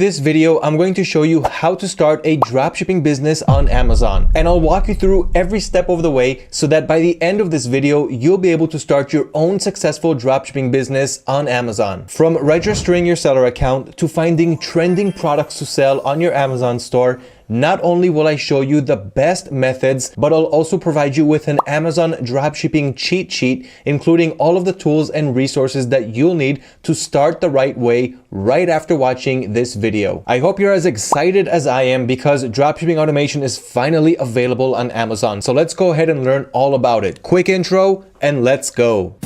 This video, I'm going to show you how to start a dropshipping business on Amazon. And I'll walk you through every step of the way so that by the end of this video, you'll be able to start your own successful dropshipping business on Amazon. From registering your seller account to finding trending products to sell on your Amazon store, not only will I show you the best methods, but I'll also provide you with an Amazon dropshipping cheat sheet, including all of the tools and resources that you'll need to start the right way right after watching this video. I hope you're as excited as I am because dropshipping automation is finally available on Amazon. So let's go ahead and learn all about it. Quick intro and let's go.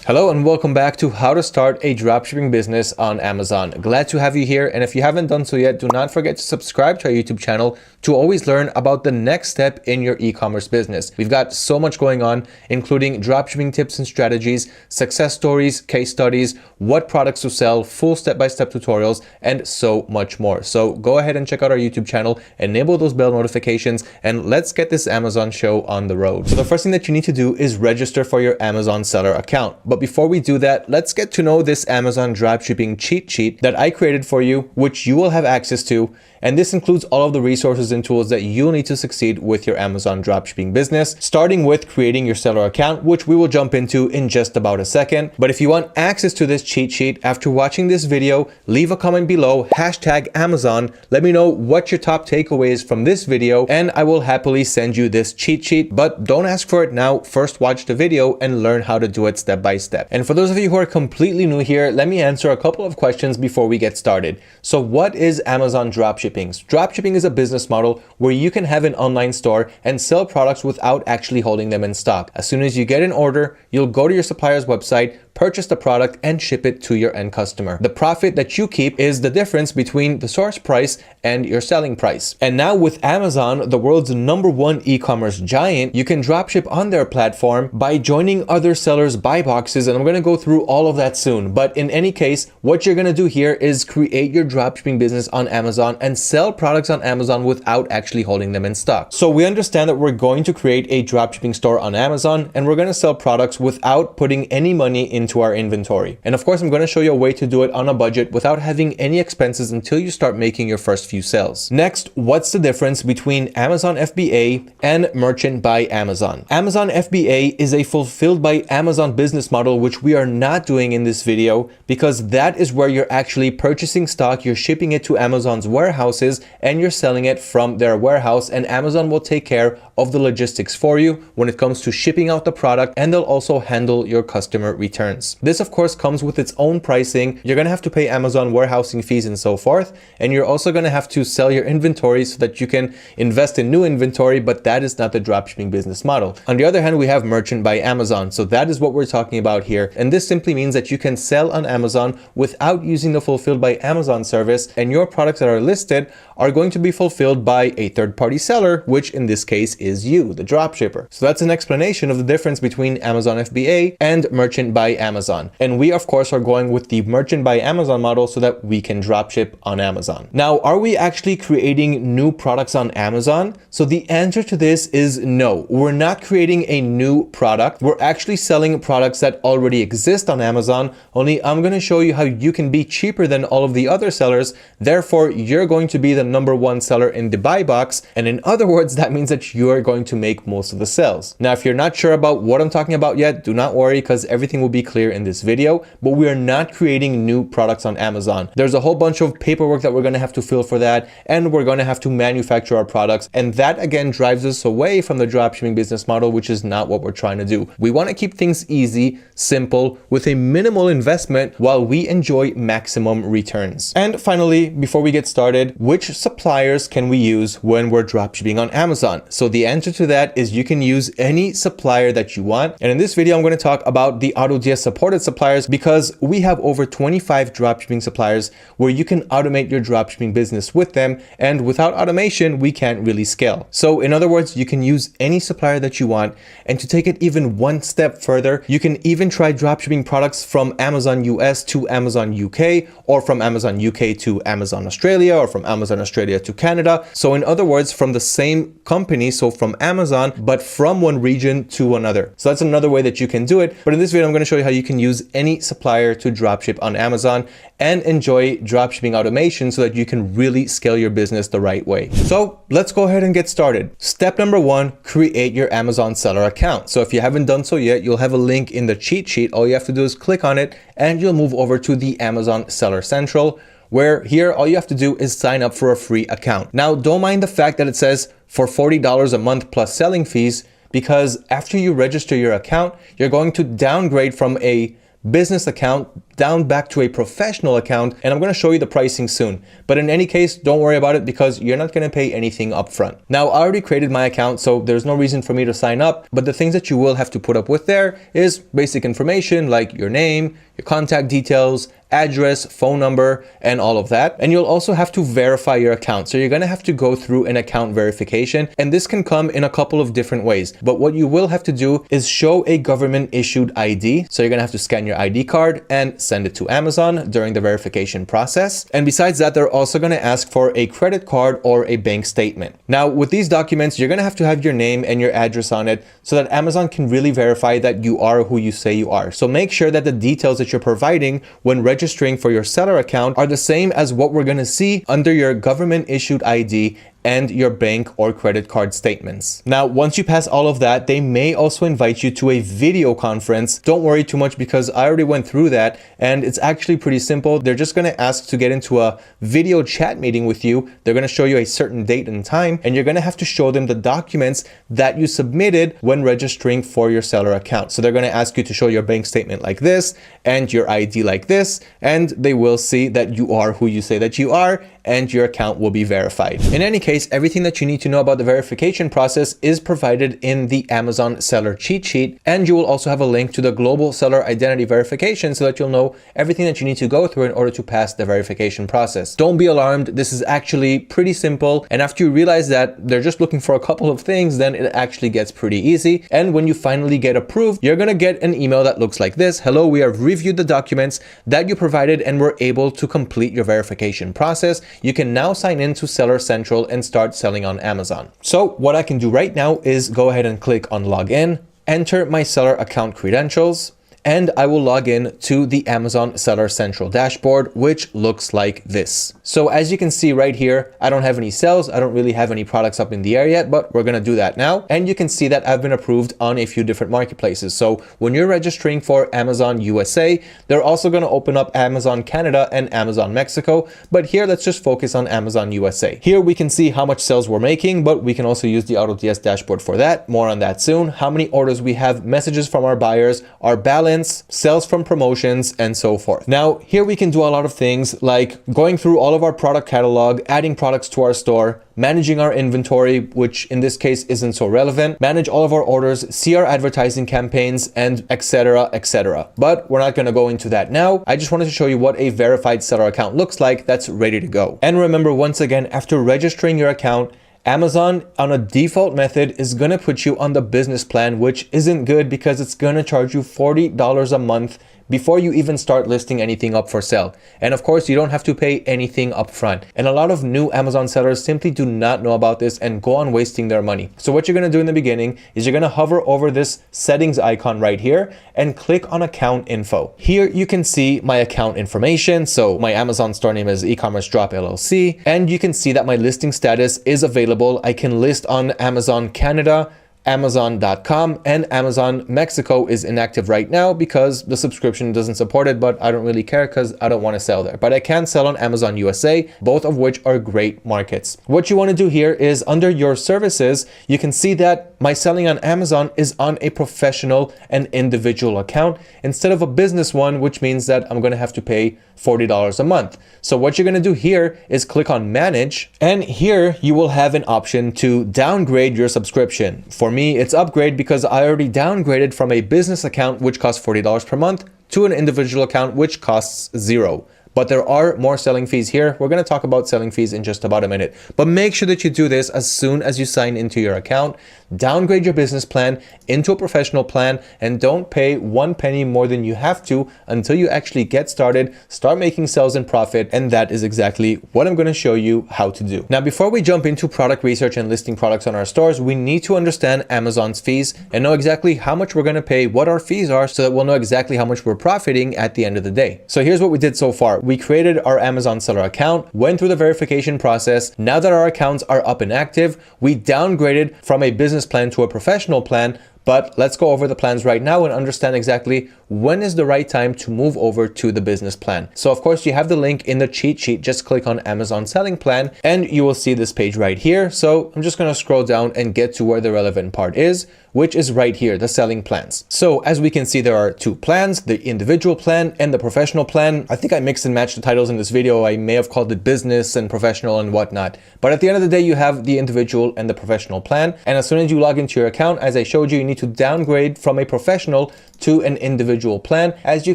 Hello and welcome back to how to start a dropshipping business on Amazon. Glad to have you here, and if you haven't done so yet, do not forget to subscribe to our YouTube channel to always learn about the next step in your e-commerce business. We've got so much going on, including dropshipping tips and strategies, success stories, case studies, what products to sell, full step-by-step tutorials, and so much more. So go ahead and check out our YouTube channel, enable those bell notifications, and let's get this Amazon show on the road. So the first thing that you need to do is register for your Amazon seller account. But before we do that, let's get to know this Amazon dropshipping cheat sheet that I created for you, which you will have access to. And this includes all of the resources and tools that you'll need to succeed with your Amazon dropshipping business, starting with creating your seller account, which we will jump into in just about a second. But if you want access to this cheat sheet after watching this video, leave a comment below, hashtag Amazon. Let me know what your top takeaway is from this video, and I will happily send you this cheat sheet. But don't ask for it now. First, watch the video and learn how to do it step by step. And for those of you who are completely new here, let me answer a couple of questions before we get started. So what is Amazon dropshipping? Dropshipping is a business model where you can have an online store and sell products without actually holding them in stock. As soon as you get an order, you'll go to your supplier's website, purchase the product, and ship it to your end customer. The profit that you keep is the difference between the source price and your selling price. And now with Amazon, the world's #1 e-commerce giant, you can dropship on their platform by joining other sellers' buy boxes, and I'm gonna go through all of that soon. But in any case, what you're gonna do here is create your dropshipping business on Amazon and sell products on Amazon without actually holding them in stock. So we understand that we're going to create a dropshipping store on Amazon, and we're gonna sell products without putting any money into our inventory. And of course, I'm gonna show you a way to do it on a budget without having any expenses until you start making your first few sales. Next, what's the difference between Amazon FBA and Merchant by Amazon? Amazon FBA is a fulfilled by Amazon business model, which we are not doing in this video because that is where you're actually purchasing stock, you're shipping it to Amazon's warehouses, and you're selling it from their warehouse, and Amazon will take care of the logistics for you when it comes to shipping out the product, and they'll also handle your customer returns. This of course comes with its own pricing. You're gonna have to pay Amazon warehousing fees and so forth, and you're also gonna have to sell your inventory so that you can invest in new inventory, but that is not the dropshipping business model. On the other hand, we have Merchant by Amazon. So that is what we're talking about here. And this simply means that you can sell on Amazon without using the Fulfilled by Amazon service, and your products that are listed are going to be fulfilled by a third-party seller, which in this case is you, the dropshipper. So that's an explanation of the difference between Amazon FBA and Merchant by Amazon. And we of course are going with the Merchant by Amazon model so that we can dropship on Amazon. Now, are we actually creating new products on Amazon? So the answer to this is no. We're not creating a new product. We're actually selling products that already exist on Amazon, only I'm going to show you how you can be cheaper than all of the other sellers. Therefore, you're going to be the #1 seller in the buy box. And in other words, that means that you are going to make most of the sales. Now, if you're not sure about what I'm talking about yet, do not worry because everything will be clear in this video, but we are not creating new products on Amazon. There's a whole bunch of paperwork that we're going to have to fill for that, and we're going to have to manufacture our products. And that again drives us away from the dropshipping business model, which is not what we're trying to do. We want to keep things easy, simple, with a minimal investment while we enjoy maximum returns. And finally, before we get started, which suppliers can we use when we're dropshipping on Amazon? So the answer to that is you can use any supplier that you want. And in this video, I'm going to talk about the AutoDS supported suppliers because we have over 25 dropshipping suppliers where you can automate your dropshipping business with them, and without automation, we can't really scale. So in other words, you can use any supplier that you want, and to take it even one step further, you can even try dropshipping products from Amazon US to Amazon UK, or from Amazon UK to Amazon Australia, or from Amazon Australia to Canada. So in other words, from the same company, so from Amazon, but from one region to another. So that's another way that you can do it. But in this video, I'm going to show you how you can use any supplier to dropship on Amazon and enjoy dropshipping automation so that you can really scale your business the right way. So let's go ahead and get started. Step number one, create your Amazon seller account. So if you haven't done so yet, you'll have a link in the cheat sheet. All you have to do is click on it and you'll move over to the Amazon Seller Central, where here all you have to do is sign up for a free account. Now, don't mind the fact that it says for $40 a month plus selling fees, because after you register your account, you're going to downgrade from a business account down back to a professional account, and I'm going to show you the pricing soon. But in any case, don't worry about it because you're not going to pay anything upfront. Now, I already created my account, so there's no reason for me to sign up, but the things that you will have to put up with there is basic information like your name, your contact details, address, phone number, and all of that. And you'll also have to verify your account. So you're going to have to go through an account verification, and this can come in a couple of different ways. But what you will have to do is show a government issued ID. So you're going to have to scan your ID card and send it to Amazon during the verification process. And besides that, they're also going to ask for a credit card or a bank statement. Now, with these documents, you're going to have your name and your address on it so that Amazon can really verify that you are who you say you are. So make sure that the details that you're providing when registering for your seller account are the same as what we're going to see under your government issued ID and your bank or credit card statements. Now, once you pass all of that, they may also invite you to a video conference. Don't worry too much because I already went through that and it's actually pretty simple. They're just gonna ask to get into a video chat meeting with you. They're gonna show you a certain date and time, and you're gonna have to show them the documents that you submitted when registering for your seller account. So they're gonna ask you to show your bank statement like this and your ID like this, and they will see that you are who you say that you are, and your account will be verified. In any case, everything that you need to know about the verification process is provided in the Amazon seller cheat sheet, and you will also have a link to the global seller identity verification so that you'll know everything that you need to go through in order to pass the verification process. Don't be alarmed, this is actually pretty simple, and after you realize that they're just looking for a couple of things, then it actually gets pretty easy. And when you finally get approved, you're gonna get an email that looks like this. Hello, we have reviewed the documents that you provided and we're able to complete your verification process. You can now sign into Seller Central and start selling on Amazon. So what I can do right now is go ahead and click on login, enter my seller account credentials, and I will log in to the Amazon Seller Central dashboard, which looks like this. So as you can see right here, I don't have any sales. I don't really have any products up in the air yet, but we're gonna do that now. And you can see that I've been approved on a few different marketplaces. So when you're registering for Amazon USA, they're also gonna open up Amazon Canada and Amazon Mexico. But here, let's just focus on Amazon USA. Here we can see how much sales we're making, but we can also use the AutoDS dashboard for that. More on that soon. How many orders we have, messages from our buyers, our balance, sales from promotions, and so forth. Now, here we can do a lot of things like going through all of our product catalog, adding products to our store, managing our inventory, which in this case isn't so relevant, manage all of our orders, see our advertising campaigns, and etc, etc. But we're not going to go into that now. I just wanted to show you what a verified seller account looks like that's ready to go. And remember, once again, after registering your account, Amazon on a default method is going to put you on the business plan, which isn't good because it's going to charge you $40 a month before you even start listing anything up for sale. And of course, you don't have to pay anything up front. And a lot of new Amazon sellers simply do not know about this and go on wasting their money. So what you're gonna do in the beginning is you're gonna hover over this settings icon right here and click on account info. Here you can see my account information. So my Amazon store name is e-commerce drop LLC. And you can see that my listing status is available. I can list on Amazon Canada, Amazon.com, and Amazon Mexico is inactive right now because the subscription doesn't support it, but I don't really care because I don't want to sell there. But I can sell on Amazon USA, both of which are great markets. What you want to do here is under your services, you can see that my selling on Amazon is on a professional and individual account instead of a business one, which means that I'm going to have to pay $40 a month. So what you're going to do here is click on manage, and here you will have an option to downgrade your subscription. For me, it's upgrade because I already downgraded from a business account, which costs $40 per month, to an individual account, which costs $0. But there are more selling fees here. We're going to talk about selling fees in just about a minute. But make sure that you do this as soon as you sign into your account. Downgrade your business plan into a professional plan and don't pay 1 penny more than you have to until you actually get started, start making sales and profit. And that is exactly what I'm going to show you how to do. Now, before we jump into product research and listing products on our stores, we need to understand Amazon's fees and know exactly how much we're going to pay, what our fees are, so that we'll know exactly how much we're profiting at the end of the day. So here's what we did so far. We created our Amazon seller account, went through the verification process. Now that our accounts are up and active, we downgraded from a business plan to a professional plan. But let's go over the plans right now and understand exactly when is the right time to move over to the business plan. So of course you have the link in the cheat sheet. Just click on Amazon selling plan and you will see this page right here. So I'm just going to scroll down and get to where the relevant part is, which is right here, the selling plans. So as we can see, there are two plans, the individual plan and the professional plan. I think I mixed and matched the titles in this video. I may have called it business and professional and whatnot. But at the end of the day, you have the individual and the professional plan. And as soon as you log into your account, as I showed you, you need to downgrade from a professional to an individual plan, as you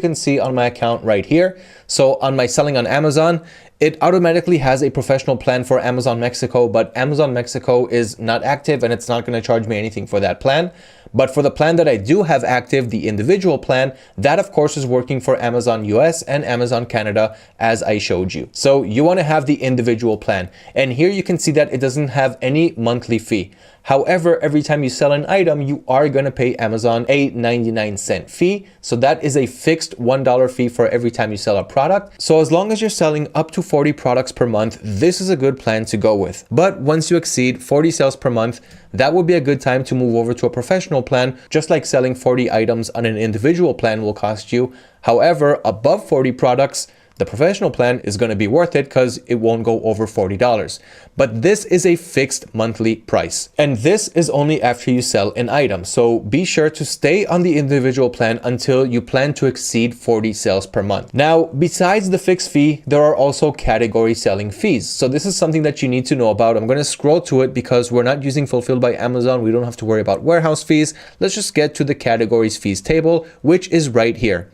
can see on my account right here. So on my selling on Amazon, it automatically has a professional plan for Amazon Mexico, but Amazon Mexico is not active and it's not going to charge me anything for that plan. But for the plan that I do have active, the individual plan, that of course is working for Amazon US and Amazon Canada, as I showed you. So you want to have the individual plan. And here you can see that it doesn't have any monthly fee. However, every time you sell an item, you are going to pay Amazon a 99-cent fee. So that is a fixed $1 fee for every time you sell a product. So as long as you're selling up to 40 products per month, this is a good plan to go with. But once you exceed 40 sales per month, that would be a good time to move over to a professional plan, just like selling 40 items on an individual plan will cost you. However, above 40 products, the professional plan is going to be worth it because it won't go over $40. But this is a fixed monthly price. And this is only after you sell an item. So be sure to stay on the individual plan until you plan to exceed 40 sales per month. Now, besides the fixed fee, there are also category selling fees. So this is something that you need to know about. I'm going to scroll to it because we're not using Fulfilled by Amazon. We don't have to worry about warehouse fees. Let's just get to the categories fees table, which is right here.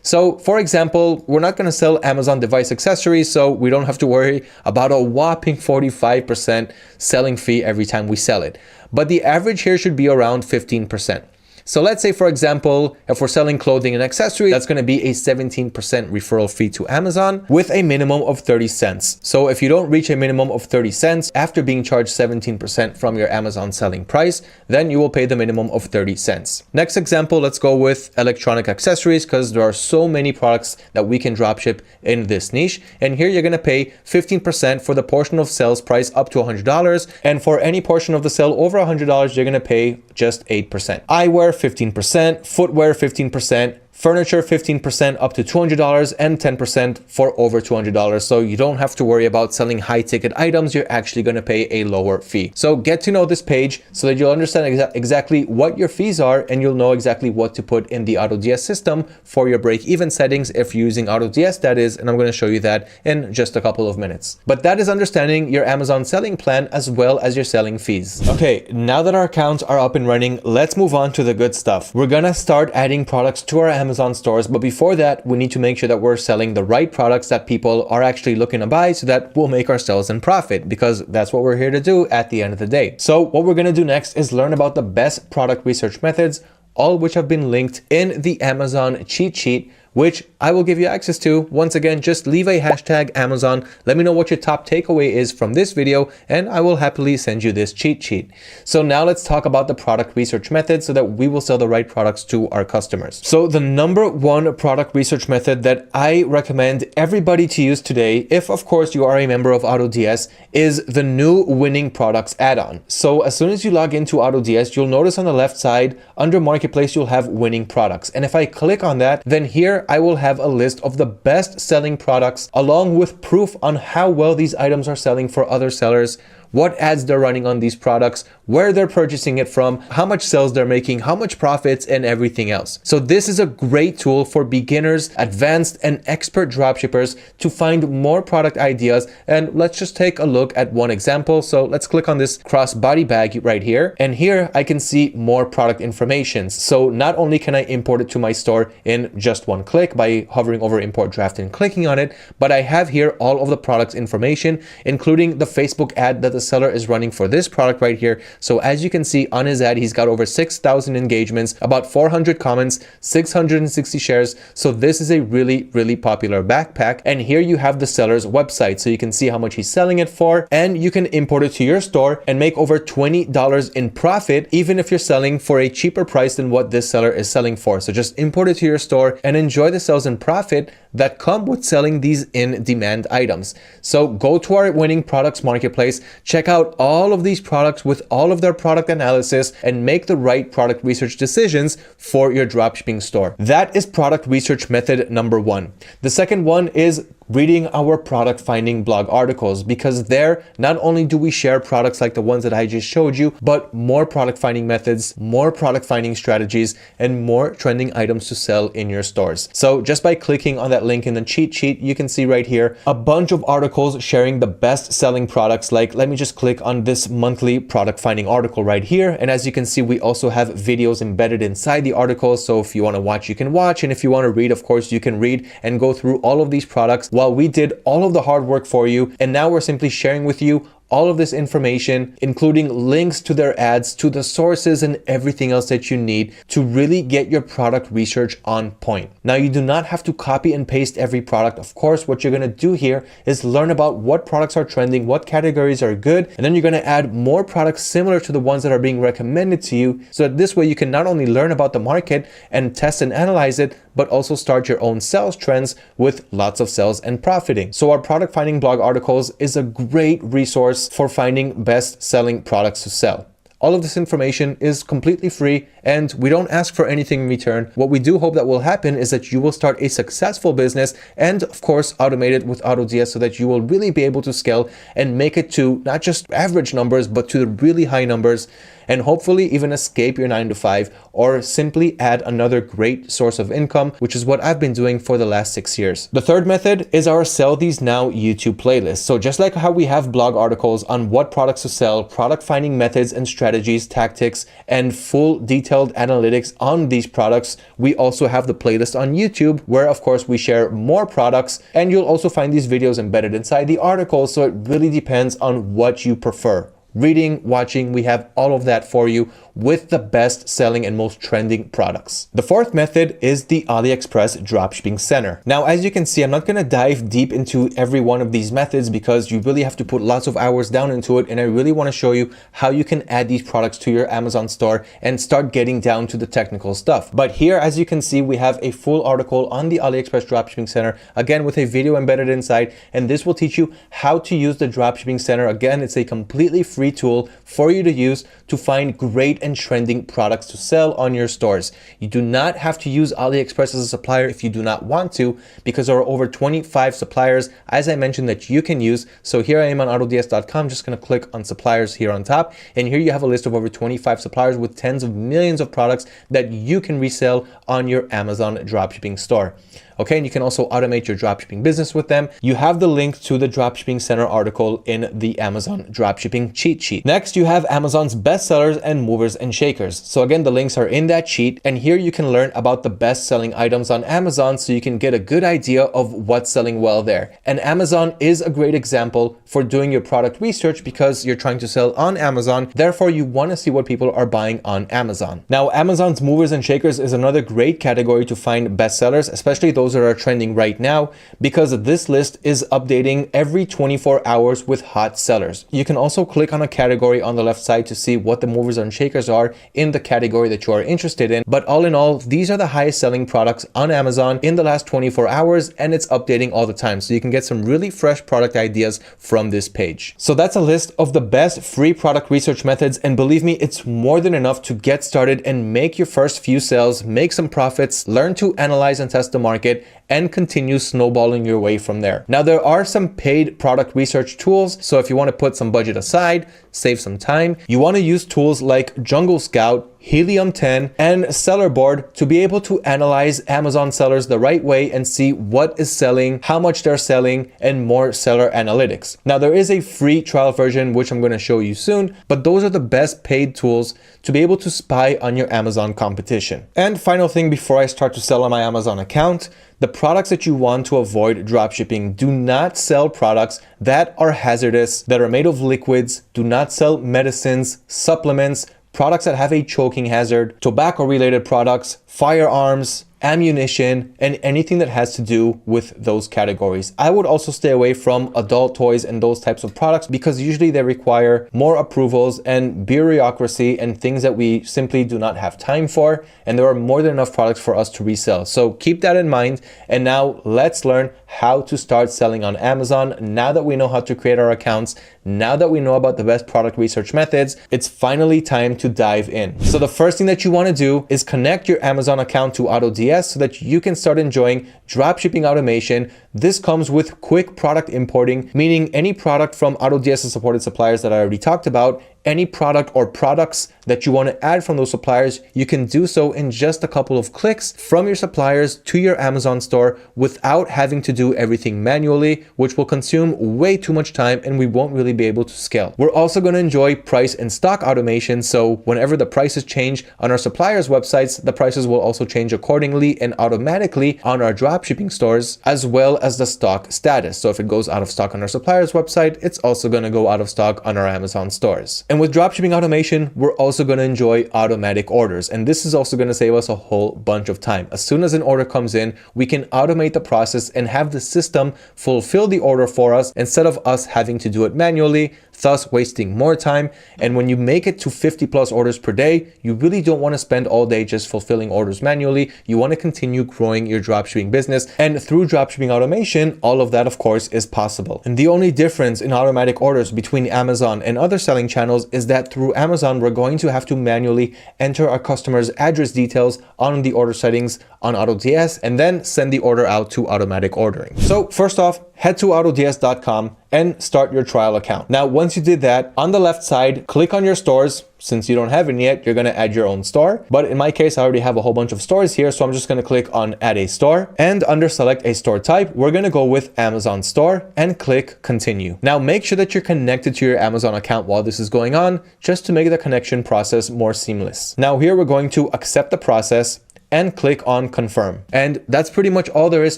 So for example, we're not going to sell Amazon device accessories, so we don't have to worry about a whopping 45% selling fee every time we sell it. But the average here should be around 15%. So let's say, for example, if we're selling clothing and accessories, that's going to be a 17% referral fee to Amazon with a minimum of 30 cents. So if you don't reach a minimum of 30 cents after being charged 17% from your Amazon selling price, then you will pay the minimum of 30 cents. Next example, let's go with electronic accessories because there are so many products that we can dropship in this niche. And here you're going to pay 15% for the portion of sales price up to $100. And for any portion of the sale over $100, you're going to pay just 8%. Eyewear, 15%, footwear 15%, furniture 15% up to $200, and 10% for over $200. So you don't have to worry about selling high ticket items. You're actually going to pay a lower fee. So get to know this page so that you'll understand exactly what your fees are, and you'll know exactly what to put in the AutoDS system for your break-even settings if you're using AutoDS, that is, and I'm going to show you that in just a couple of minutes. But that is understanding your Amazon selling plan as well as your selling fees. Okay, now that our accounts are up and running, let's move on to the good stuff. We're going to start adding products to our Amazon stores, but before that, we need to make sure that we're selling the right products that people are actually looking to buy so that we'll make our sales and profit, because that's what we're here to do at the end of the day. So what we're going to do next is learn about the best product research methods, all which have been linked in the Amazon cheat sheet, which I will give you access to. Once again, just leave a hashtag Amazon. Let me know what your top takeaway is from this video, and I will happily send you this cheat sheet. So now let's talk about the product research method so that we will sell the right products to our customers. So the number one product research method that I recommend everybody to use today, if of course you are a member of AutoDS, is the new winning products add-on. So as soon as you log into AutoDS, you'll notice on the left side under Marketplace, you'll have winning products. And if I click on that, then here I will have a list of the best selling products along with proof on how well these items are selling for other sellers what ads they're running on these products, where they're purchasing it from, how much sales they're making, how much profits, and everything else. So this is a great tool for beginners, advanced, and expert dropshippers to find more product ideas. And let's just take a look at one example. So let's click on this crossbody bag right here. And here I can see more product information. So not only can I import it to my store in just one click by hovering over import draft and clicking on it, but I have here all of the product information, including the Facebook ad that the seller is running for this product right here. So as you can see on his ad, he's got over 6,000 engagements, about 400 comments, 660 shares. So this is a really, really popular backpack. And here you have the seller's website. So you can see how much he's selling it for, and you can import it to your store and make over $20 in profit, even if you're selling for a cheaper price than what this seller is selling for. So just import it to your store and enjoy the sales and profit that come with selling these in-demand items. So go to our winning products marketplace, check out all of these products with all of their product analysis, and make the right product research decisions for your dropshipping store. That is product research method number one. The second one is reading our product finding blog articles, because there not only do we share products like the ones that I just showed you, but more product finding methods, more product finding strategies, and more trending items to sell in your stores. So just by clicking on that link in the cheat sheet, you can see right here a bunch of articles sharing the best selling products. Like, let me just click on this monthly product finding article right here. And as you can see, we also have videos embedded inside the article. So if you want to watch, you can watch. And if you want to read, of course, you can read and go through all of these products while we did all of the hard work for you. And now we're simply sharing with you all of this information, including links to their ads, to the sources, and everything else that you need to really get your product research on point. Now, you do not have to copy and paste every product. Of course, what you're going to do here is learn about what products are trending, what categories are good, and then you're going to add more products similar to the ones that are being recommended to you. So that this way you can not only learn about the market and test and analyze it, but also start your own sales trends with lots of sales and profiting. So our product finding blog articles is a great resource for finding best selling products to sell. All of this information is completely free and we don't ask for anything in return. What we do hope that will happen is that you will start a successful business and of course automate it with AutoDS so that you will really be able to scale and make it to not just average numbers, but to the really high numbers, and hopefully even escape your 9-to-5 or simply add another great source of income, which is what I've been doing for the last 6 years. The third method is our Sell These Now YouTube playlist. So just like how we have blog articles on what products to sell, product finding methods and strategies, tactics, and full detailed analytics on these products, we also have the playlist on YouTube where of course we share more products, and you'll also find these videos embedded inside the articles. So it really depends on what you prefer. Reading, watching, we have all of that for you with the best selling and most trending products. The fourth method is the AliExpress Dropshipping Center. Now, as you can see, I'm not going to dive deep into every one of these methods because you really have to put lots of hours down into it. And I really want to show you how you can add these products to your Amazon store and start getting down to the technical stuff. But here, as you can see, we have a full article on the AliExpress Dropshipping Center, again, with a video embedded inside. And this will teach you how to use the Dropshipping Center. Again, it's a completely free tool for you to use to find great and trending products to sell on your stores. You do not have to use AliExpress as a supplier if you do not want to, because there are over 25 suppliers, as I mentioned, that you can use. So here I am on AutoDS.com, just going to click on suppliers here on top. And here you have a list of over 25 suppliers with tens of millions of products that you can resell on your Amazon dropshipping store. Okay, and you can also automate your dropshipping business with them. You have the link to the Dropshipping Center article in the Amazon dropshipping cheat sheet. Next, you have Amazon's best sellers and movers and shakers. So again, the links are in that sheet, and here you can learn about the best selling items on Amazon so you can get a good idea of what's selling well there. And Amazon is a great example for doing your product research because you're trying to sell on Amazon. Therefore, you want to see what people are buying on Amazon. Now, Amazon's movers and shakers is another great category to find best sellers, especially those that are trending right now, because this list is updating every 24 hours with hot sellers. You can also click on a category on the left side to see what the movers and shakers makers are in the category that you are interested in. But all in all, these are the highest selling products on Amazon in the last 24 hours, and it's updating all the time. So you can get some really fresh product ideas from this page. So that's a list of the best free product research methods. And believe me, it's more than enough to get started and make your first few sales, make some profits, learn to analyze and test the market, and continue snowballing your way from there. Now, there are some paid product research tools. So if you want to put some budget aside, save some time, you want to use tools like Jungle Scout, Helium 10, and Sellerboard to be able to analyze Amazon sellers the right way and see what is selling, how much they're selling, and more seller analytics. Now, there is a free trial version, which I'm going to show you soon, but those are the best paid tools to be able to spy on your Amazon competition. And final thing before I start to sell on my Amazon account, the products that you want to avoid dropshipping: do not sell products that are hazardous, that are made of liquids. Do not sell medicines, supplements, products that have a choking hazard, tobacco related products, firearms, ammunition, and anything that has to do with those categories. I would also stay away from adult toys and those types of products because usually they require more approvals and bureaucracy and things that we simply do not have time for. And there are more than enough products for us to resell. So keep that in mind. And now let's learn how to start selling on Amazon. Now that we know how to create our accounts, now that we know about the best product research methods, it's finally time to dive in. So the first thing that you want to do is connect your Amazon account to AutoDS so that you can start enjoying dropshipping automation. This comes with quick product importing, meaning any product from AutoDS supported suppliers that I already talked about, any product or products that you want to add from those suppliers, you can do so in just a couple of clicks from your suppliers to your Amazon store without having to do everything manually, which will consume way too much time and we won't really be able to scale. We're also going to enjoy price and stock automation. So whenever the prices change on our suppliers' websites, the prices will also change accordingly and automatically on our dropshipping stores, as well as the stock status. So if it goes out of stock on our supplier's website, it's also going to go out of stock on our Amazon stores. And with dropshipping automation, we're also going to enjoy automatic orders. And this is also going to save us a whole bunch of time. As soon as an order comes in, we can automate the process and have the system fulfill the order for us instead of us having to do it manually, thus wasting more time. And when you make it to 50 plus orders per day, you really don't want to spend all day just fulfilling orders manually. You want to continue growing your dropshipping business. And through dropshipping automation, all of that, of course, is possible. And the only difference in automatic orders between Amazon and other selling channels is that through Amazon, we're going to have to manually enter our customer's address details on the order settings on AutoDS and then send the order out to automatic ordering. So first off, head to autods.com and start your trial account. Now, once you did that, on the left side, click on your stores. Since you don't have any yet, you're going to add your own store. But in my case, I already have a whole bunch of stores here. So I'm just going to click on add a store, and under select a store type, we're going to go with Amazon store and click continue. Now make sure that you're connected to your Amazon account while this is going on, just to make the connection process more seamless. Now here we're going to accept the process and click on confirm. And that's pretty much all there is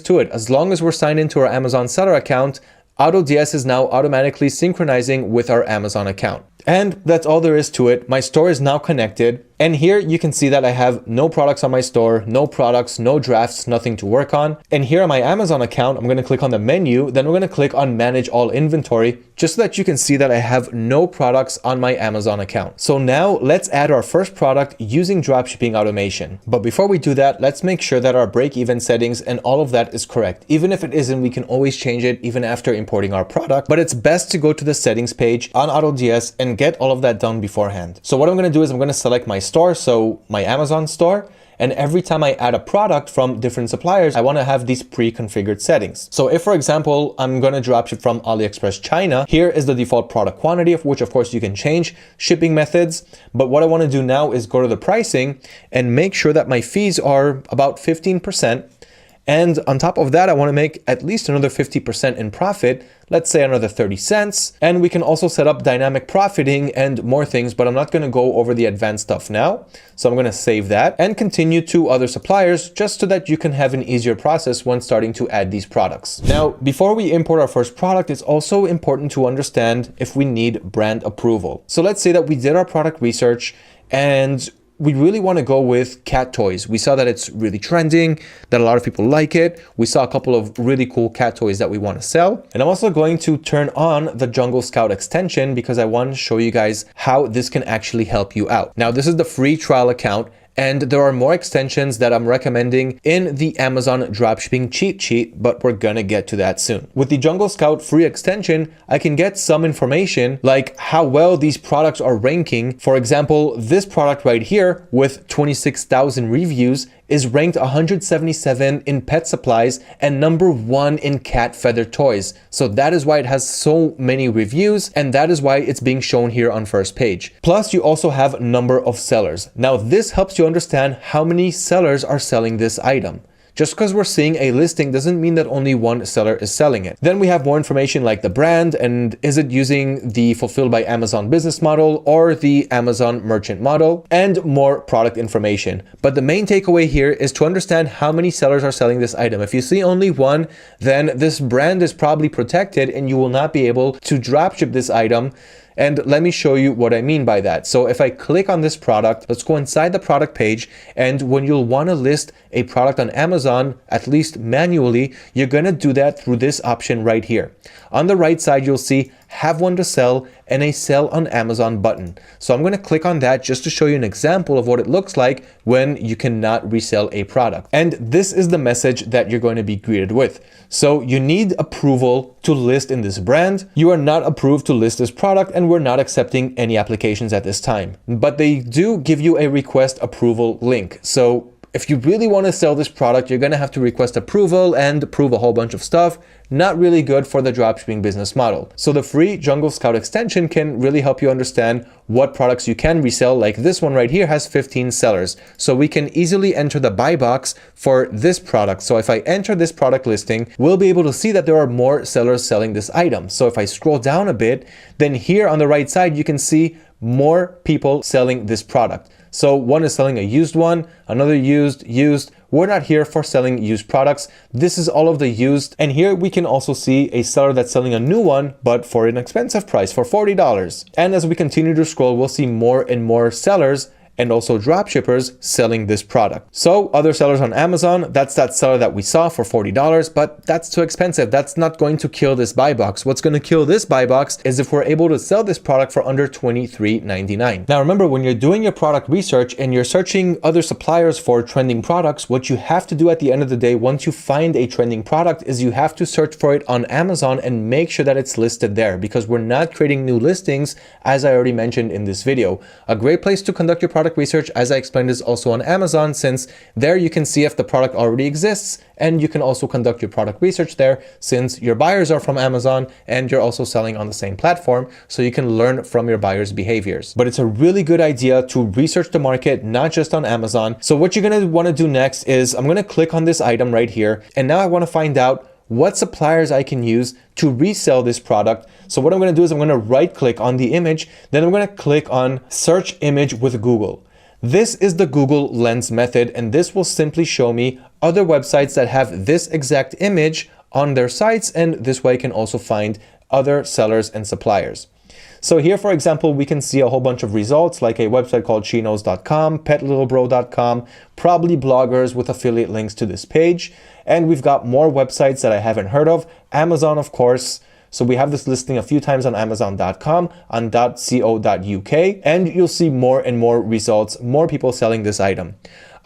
to it. As long as we're signed into our Amazon seller account, AutoDS is now automatically synchronizing with our Amazon account. And that's all there is to it. My store is now connected. And here you can see that I have no products on my store, no products, no drafts, nothing to work on. And here on my Amazon account, I'm going to click on the menu. Then we're going to click on manage all inventory, just so that you can see that I have no products on my Amazon account. So now let's add our first product using dropshipping automation. But before we do that, let's make sure that our break-even settings and all of that is correct. Even if it isn't, we can always change it even after importing our product. But it's best to go to the settings page on AutoDS and get all of that done beforehand. So what I'm going to do is I'm going to select my store, so my Amazon store, and every time I add a product from different suppliers, I want to have these pre-configured settings. So if, for example, I'm going to dropship from AliExpress China, here is the default product quantity, of which of course you can change shipping methods. But what I want to do now is go to the pricing and make sure that my fees are about 15%. And on top of that, I want to make at least another 50% in profit, let's say another 30 cents. And we can also set up dynamic profiting and more things, but I'm not going to go over the advanced stuff now. So I'm going to save that and continue to other suppliers, just so that you can have an easier process when starting to add these products. Now, before we import our first product, it's also important to understand if we need brand approval. So let's say that we did our product research and we really want to go with cat toys. We saw that it's really trending, that a lot of people like it. We saw a couple of really cool cat toys that we want to sell. And I'm also going to turn on the Jungle Scout extension because I want to show you guys how this can actually help you out. Now, this is the free trial account, and there are more extensions that I'm recommending in the Amazon dropshipping cheat sheet, but we're gonna get to that soon. With the Jungle Scout free extension, I can get some information like how well these products are ranking. For example, this product right here with 26,000 reviews is ranked 177 in pet supplies and #1 in cat feather toys. So that is why it has so many reviews, and that is why it's being shown here on first page. Plus, you also have number of sellers. Now, this helps you understand how many sellers are selling this item. Just because we're seeing a listing doesn't mean that only one seller is selling it. Then we have more information like the brand and is it using the Fulfilled by Amazon business model or the Amazon merchant model, and more product information. But the main takeaway here is to understand how many sellers are selling this item. If you see only one, then this brand is probably protected and you will not be able to dropship this item. And let me show you what I mean by that. So if I click on this product, let's go inside the product page. And when you'll want to list a product on Amazon, at least manually, you're going to do that through this option right here. On the right side, you'll see have one to sell and a sell on Amazon button. So I'm going to click on that just to show you an example of what it looks like when you cannot resell a product. And this is the message that you're going to be greeted with. So you need approval to list in this brand. You are not approved to list this product and we're not accepting any applications at this time. But they do give you a request approval link. So if you really want to sell this product, you're going to have to request approval and approve a whole bunch of stuff. Not really good for the dropshipping business model. So the free Jungle Scout extension can really help you understand what products you can resell. Like this one right here has 15 sellers. So we can easily enter the buy box for this product. So if I enter this product listing, we'll be able to see that there are more sellers selling this item. So if I scroll down a bit, then here on the right side, you can see more people selling this product. So one is selling a used one, another used. We're not here for selling used products. This is all of the used. And here we can also see a seller that's selling a new one, but for an expensive price, for $40. And as we continue to scroll, we'll see more and more sellers and also drop shippers selling this product. So other sellers on Amazon, that's that seller that we saw for $40, but that's too expensive. That's not going to kill this buy box. What's going to kill this buy box is if we're able to sell this product for under $23.99. Now remember, when you're doing your product research and you're searching other suppliers for trending products, what you have to do at the end of the day, once you find a trending product, is you have to search for it on Amazon and make sure that it's listed there, because we're not creating new listings, as I already mentioned in this video. A great place to conduct your product research, as I explained, is also on Amazon, since there you can see if the product already exists, and you can also conduct your product research there since your buyers are from Amazon and you're also selling on the same platform, so you can learn from your buyers' behaviors. But it's a really good idea to research the market, not just on Amazon. So what you're going to want to do next is I'm going to click on this item right here, and now I want to find out what suppliers I can use to resell this product. So what I'm going to do is I'm going to right click on the image, then I'm going to click on search image with Google. This is the Google Lens method, and this will simply show me other websites that have this exact image on their sites, and this way I can also find other sellers and suppliers. So here, for example, we can see a whole bunch of results, like a website called sheknows.com, petlittlebro.com, probably bloggers with affiliate links to this page. And we've got more websites that I haven't heard of. Amazon, of course. So we have this listing a few times on Amazon.com, on .co.uk, and you'll see more and more results, more people selling this item.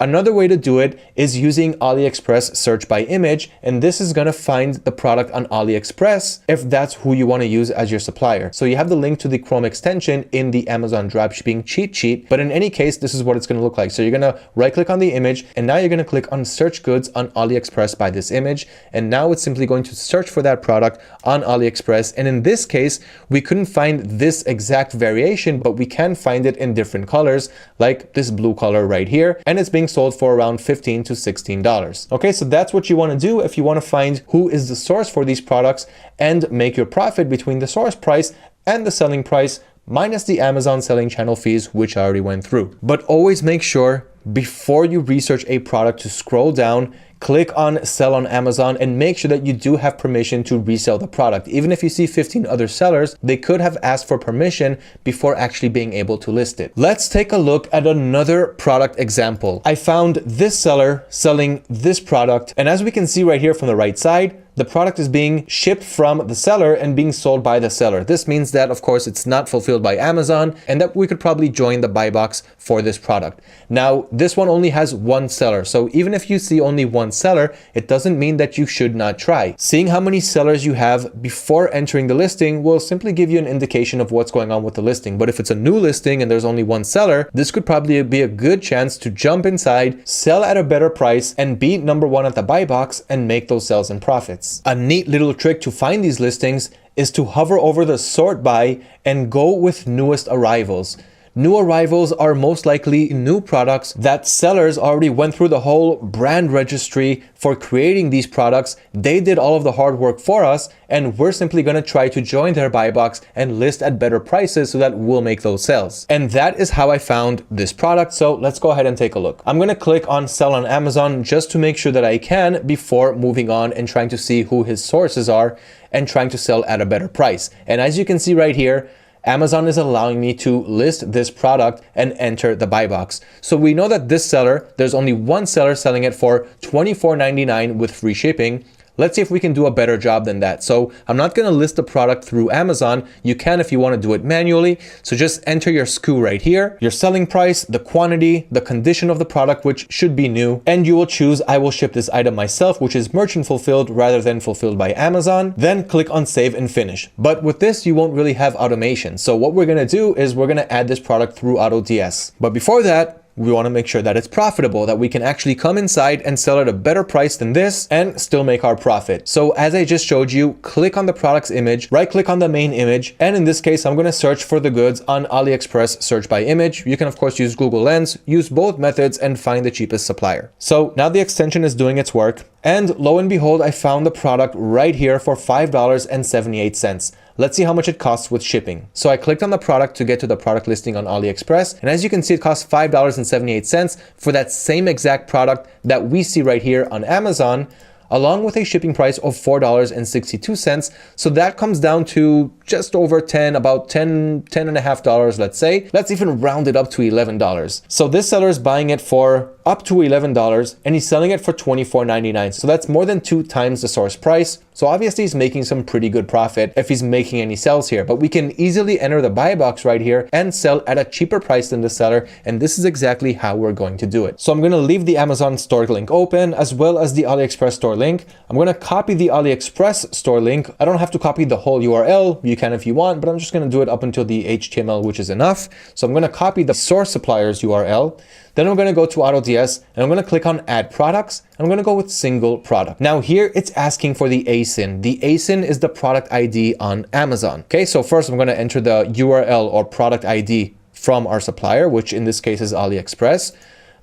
Another way to do it is using AliExpress search by image, and this is going to find the product on AliExpress if that's who you want to use as your supplier. So you have the link to the Chrome extension in the Amazon dropshipping cheat sheet, but in any case, this is what it's going to look like. So you're going to right click on the image, and now you're going to click on search goods on AliExpress by this image, and now it's simply going to search for that product on AliExpress. And in this case, we couldn't find this exact variation, but we can find it in different colors, like this blue color right here, and it's being sold for around $15 to $16. Okay, so that's what you want to do if you want to find who is the source for these products and make your profit between the source price and the selling price minus the Amazon selling channel fees, which I already went through. But always make sure before you research a product to scroll down, click on sell on Amazon, and make sure that you do have permission to resell the product. Even if you see 15 other sellers, they could have asked for permission before actually being able to list it. Let's take a look at another product example. I found this seller selling this product, and as we can see right here from the right side, the product is being shipped from the seller and being sold by the seller. This means that, of course, it's not fulfilled by Amazon and that we could probably join the buy box for this product. Now, this one only has one seller. So even if you see only one seller, it doesn't mean that you should not try. Seeing how many sellers you have before entering the listing will simply give you an indication of what's going on with the listing. But if it's a new listing and there's only one seller, this could probably be a good chance to jump inside, sell at a better price, and be number one at the buy box and make those sales and profits. A neat little trick to find these listings is to hover over the sort by and go with newest arrivals. New arrivals are most likely new products that sellers already went through the whole brand registry for creating these products. They did all of the hard work for us, and we're simply going to try to join their buy box and list at better prices so that we'll make those sales. And that is how I found this product. So let's go ahead and take a look. I'm going to click on sell on Amazon just to make sure that I can before moving on and trying to see who his sources are and trying to sell at a better price. And as you can see right here, Amazon is allowing me to list this product and enter the buy box. So we know that this seller, there's only one seller selling it for $24.99 with free shipping. Let's see if we can do a better job than that. So I'm not going to list the product through Amazon. You can if you want to do it manually. So just enter your SKU right here, your selling price, the quantity, the condition of the product, which should be new, and you will choose I will ship this item myself, which is merchant fulfilled rather than fulfilled by Amazon. Then click on save and finish. But with this, you won't really have automation. So what we're going to do is we're going to add this product through AutoDS. But before that, we want to make sure that it's profitable, that we can actually come inside and sell at a better price than this and still make our profit. So as I just showed you, click on the product's image, right click on the main image. And in this case, I'm going to search for the goods on AliExpress, search by image. You can of course use Google Lens, use both methods and find the cheapest supplier. So now the extension is doing its work. And lo and behold, I found the product right here for $5.78. Let's see how much it costs with shipping. So I clicked on the product to get to the product listing on AliExpress. And as you can see, it costs $5.78 for that same exact product that we see right here on Amazon, along with a shipping price of $4.62. So that comes down to just over 10, about $10 and a half, let's say. Let's even round it up to $11. So this seller is buying it for up to $11 and he's selling it for $24.99. So that's more than 2 times the source price. So obviously he's making some pretty good profit if he's making any sales here, but we can easily enter the buy box right here and sell at a cheaper price than the seller. And this is exactly how we're going to do it. So I'm going to leave the Amazon store link open as well as the AliExpress store link. I'm going to copy the AliExpress store link. I don't have to copy the whole URL. You can if you want, but I'm just going to do it up until the HTML, which is enough. So I'm going to copy the source supplier's URL. Then I'm going to go to AutoDS and I'm going to click on add products. I'm going to go with single product. Now here it's asking for the ASIN. The ASIN is the product ID on Amazon. Okay, so first I'm going to enter the URL or product ID from our supplier, which in this case is AliExpress.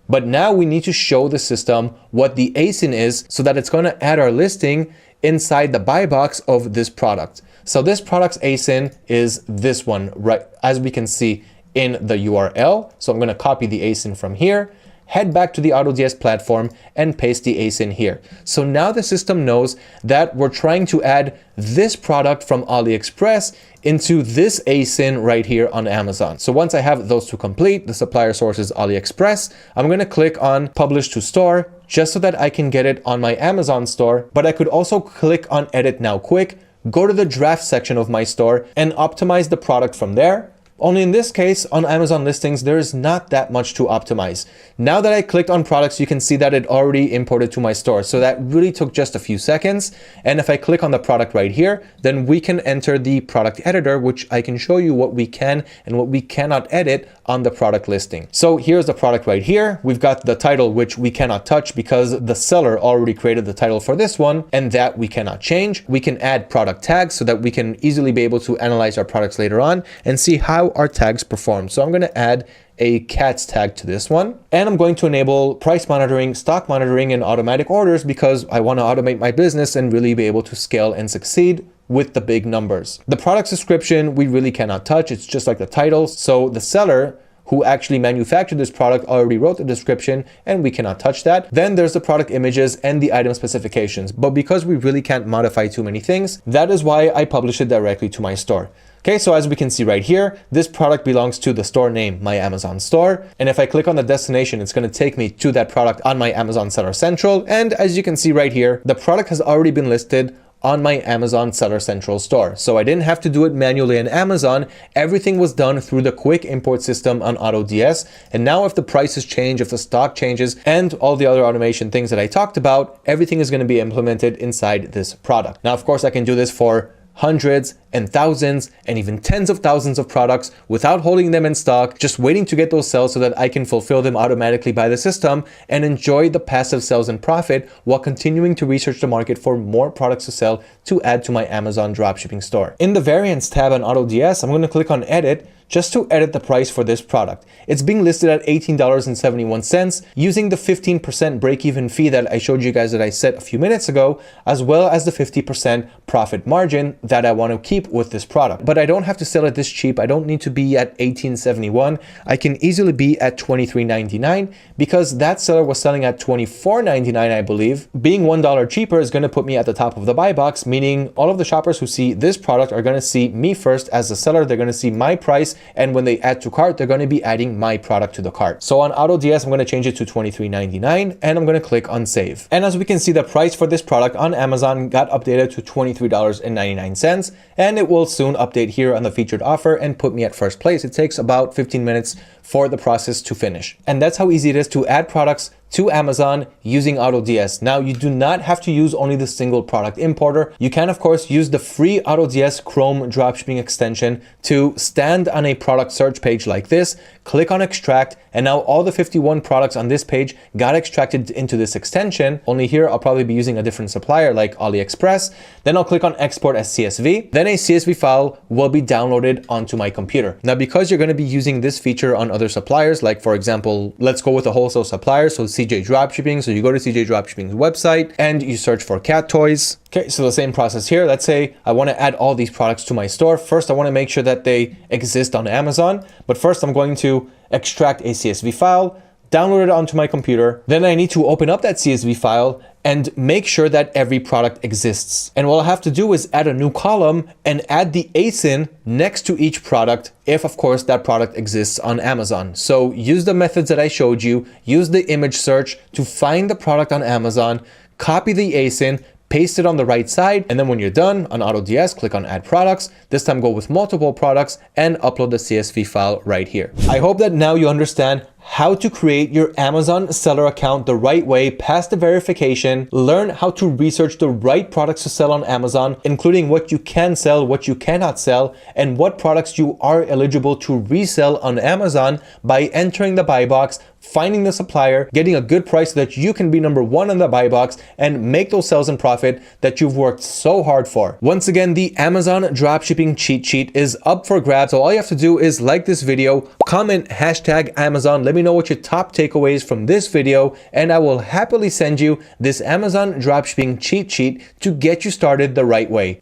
But now we need to show the system what the ASIN is so that it's going to add our listing inside the buy box of this product. So this product's ASIN is this one, right? As we can see in the URL. So I'm going to copy the ASIN from here, head back to the AutoDS platform and paste the ASIN here. So now the system knows that we're trying to add this product from AliExpress into this ASIN right here on Amazon. So once I have those two complete, the supplier source is AliExpress, I'm going to click on publish to store just so that I can get it on my Amazon store. But I could also click on edit now quick, go to the draft section of my store and optimize the product from there. Only in this case, on Amazon listings, there is not that much to optimize. Now that I clicked on products, you can see that it already imported to my store. So that really took just a few seconds. And if I click on the product right here, then we can enter the product editor, which I can show you what we can and what we cannot edit on the product listing. So here's the product right here. We've got the title, which we cannot touch because the seller already created the title for this one, and that we cannot change. We can add product tags so that we can easily be able to analyze our products later on and see how our tags perform. So I'm going to add a CATS tag to this one, and I'm going to enable price monitoring, stock monitoring, and automatic orders because I want to automate my business and really be able to scale and succeed with the big numbers. The product description, we really cannot touch. It's just like the title. So the seller who actually manufactured this product already wrote the description and we cannot touch that. Then there's the product images and the item specifications. But because we really can't modify too many things, that is why I publish it directly to my store. Okay, so as we can see right here, this product belongs to the store name, my Amazon store. And if I click on the destination, it's going to take me to that product on my Amazon Seller Central. And as you can see right here, the product has already been listed on my Amazon Seller Central store. So I didn't have to do it manually on Amazon. Everything was done through the quick import system on AutoDS. And now if the prices change, if the stock changes, and all the other automation things that I talked about, everything is going to be implemented inside this product. Now, of course, I can do this for hundreds and thousands and even tens of thousands of products without holding them in stock, just waiting to get those sales so that I can fulfill them automatically by the system and enjoy the passive sales and profit while continuing to research the market for more products to sell to add to my Amazon dropshipping store. In the variants tab on AutoDS, I'm going to click on edit just to edit the price for this product. It's being listed at $18.71 using the 15% break-even fee that I showed you guys that I set a few minutes ago, as well as the 50% profit margin that I want to keep with this product. But I don't have to sell it this cheap. I don't need to be at $18.71. I can easily be at $23.99 because that seller was selling at $24.99, I believe. Being $1 cheaper is going to put me at the top of the buy box, meaning all of the shoppers who see this product are going to see me first as the seller. They're going to see my price, and when they add to cart, they're going to be adding my product to the cart. So on AutoDS, I'm going to change it to $23.99 and I'm going to click on save. And as we can see, the price for this product on Amazon got updated to $23.99, and it will soon update here on the featured offer and put me at first place. It takes about 15 minutes for the process to finish. And that's how easy it is to add products to Amazon using AutoDS. Now, you do not have to use only the single product importer. You can, of course, use the free AutoDS Chrome dropshipping extension to stand on a product search page like this, click on extract, and now all the 51 products on this page got extracted into this extension. Only here, I'll probably be using a different supplier like AliExpress. Then I'll click on export as CSV. Then a CSV file will be downloaded onto my computer. Now, because you're going to be using this feature on other suppliers, like for example, let's go with a wholesale supplier, so CJ Dropshipping. So you go to CJ Dropshipping's website and you search for cat toys. Okay, so the same process here. Let's say I want to add all these products to my store. First, I want to make sure that they exist on Amazon. But first, I'm going to extract a CSV file, download it onto my computer. Then I need to open up that CSV file and make sure that every product exists. And what I'll have to do is add a new column and add the ASIN next to each product if, of course, that product exists on Amazon. So use the methods that I showed you, use the image search to find the product on Amazon, copy the ASIN, paste it on the right side, and then when you're done on AutoDS, click on add products. This time go with multiple products and upload the CSV file right here. I hope that now you understand how to create your Amazon seller account the right way, pass the verification, learn how to research the right products to sell on Amazon, including what you can sell, what you cannot sell, and what products you are eligible to resell on Amazon by entering the buy box, finding the supplier, getting a good price so that you can be number one on the buy box and make those sales and profit that you've worked so hard for. Once again, the Amazon dropshipping cheat sheet is up for grabs. So all you have to do is like this video, comment #Amazon. Let me know what your top takeaways from this video, and I will happily send you this Amazon dropshipping cheat sheet to get you started the right way.